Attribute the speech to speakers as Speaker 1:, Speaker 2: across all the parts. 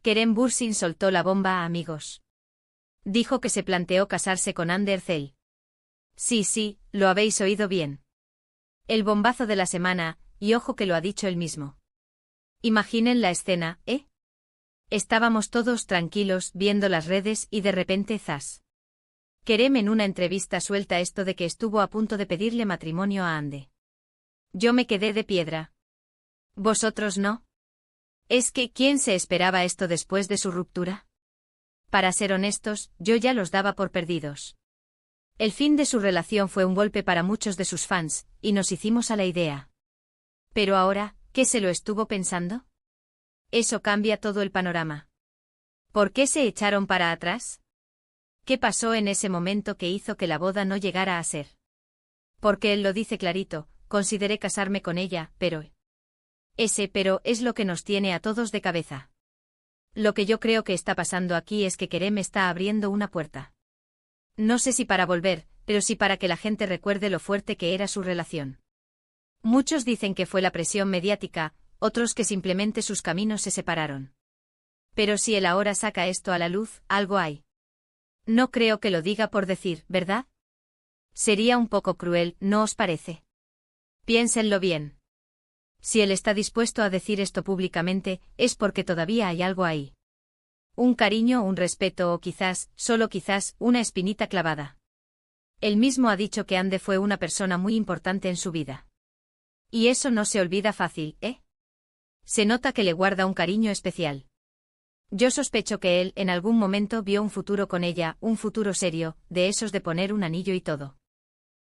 Speaker 1: Kerem Bürsin soltó la bomba, amigos. Dijo que se planteó casarse con Hande Erçel. Sí, lo habéis oído bien. El bombazo de la semana, y ojo que lo ha dicho él mismo. Imaginen la escena, ¿eh? Estábamos todos tranquilos viendo las redes y de repente ¡zas! Kerem en una entrevista suelta esto de que estuvo a punto de pedirle matrimonio a Hande. Yo me quedé de piedra. ¿Vosotros no? Es que, ¿quién se esperaba esto después de su ruptura? Para ser honestos, yo ya los daba por perdidos. El fin de su relación fue un golpe para muchos de sus fans, y nos hicimos a la idea. Pero ahora, ¿qué se lo estuvo pensando? Eso cambia todo el panorama. ¿Por qué se echaron para atrás? ¿Qué pasó en ese momento que hizo que la boda no llegara a ser? Porque él lo dice clarito, consideré casarme con ella, pero... Ese pero es lo que nos tiene a todos de cabeza. Lo que yo creo que está pasando aquí es que Kerem está abriendo una puerta. No sé si para volver, pero sí para que la gente recuerde lo fuerte que era su relación. Muchos dicen que fue la presión mediática, otros que simplemente sus caminos se separaron. Pero si él ahora saca esto a la luz, algo hay. No creo que lo diga por decir, ¿verdad? Sería un poco cruel, ¿no os parece? Piénsenlo bien. Si él está dispuesto a decir esto públicamente, es porque todavía hay algo ahí. Un cariño, un respeto o quizás, solo quizás, una espinita clavada. Él mismo ha dicho que Hande fue una persona muy importante en su vida. Y eso no se olvida fácil, ¿eh? Se nota que le guarda un cariño especial. Yo sospecho que él en algún momento vio un futuro con ella, un futuro serio, de esos de poner un anillo y todo.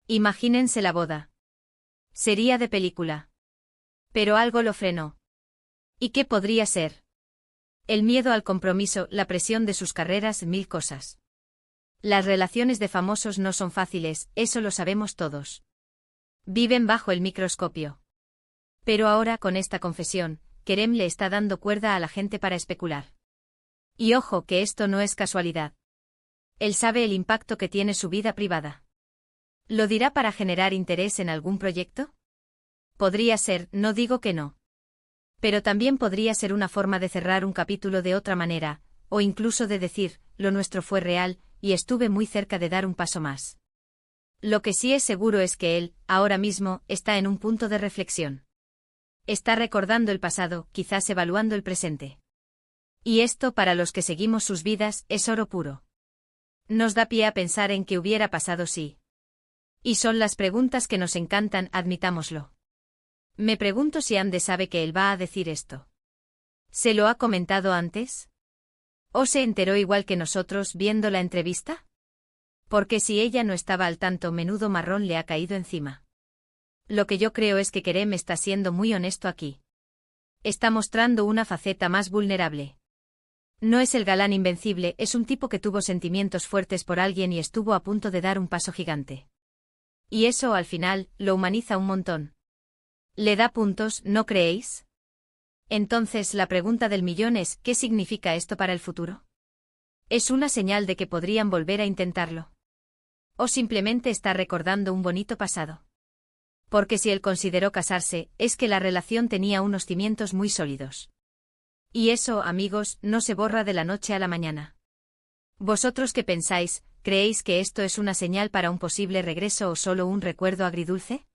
Speaker 1: Imagínense la boda. Sería de película. Pero algo lo frenó. ¿Y qué podría ser? El miedo al compromiso, la presión de sus carreras, mil cosas. Las relaciones de famosos no son fáciles, eso lo sabemos todos. Viven bajo el microscopio. Pero ahora con esta confesión, Kerem le está dando cuerda a la gente para especular. Y ojo que esto no es casualidad. Él sabe el impacto que tiene su vida privada. ¿Lo dirá para generar interés en algún proyecto? Podría ser, no digo que no. Pero también podría ser una forma de cerrar un capítulo de otra manera, o incluso de decir, lo nuestro fue real, y estuve muy cerca de dar un paso más. Lo que sí es seguro es que él, ahora mismo, está en un punto de reflexión. Está recordando el pasado, quizás evaluando el presente. Y esto, para los que seguimos sus vidas, es oro puro. Nos da pie a pensar en qué hubiera pasado si. Y son las preguntas que nos encantan, admitámoslo. Me pregunto si Hande sabe que él va a decir esto. ¿Se lo ha comentado antes? ¿O se enteró igual que nosotros viendo la entrevista? Porque si ella no estaba al tanto, menudo marrón le ha caído encima. Lo que yo creo es que Kerem está siendo muy honesto aquí. Está mostrando una faceta más vulnerable. No es el galán invencible, es un tipo que tuvo sentimientos fuertes por alguien y estuvo a punto de dar un paso gigante. Y eso, al final, lo humaniza un montón. Le da puntos, ¿no creéis? Entonces la pregunta del millón es, ¿qué significa esto para el futuro? ¿Es una señal de que podrían volver a intentarlo? ¿O simplemente está recordando un bonito pasado? Porque si él consideró casarse, es que la relación tenía unos cimientos muy sólidos. Y eso, amigos, no se borra de la noche a la mañana. ¿Vosotros qué pensáis? ¿Creéis que esto es una señal para un posible regreso o solo un recuerdo agridulce?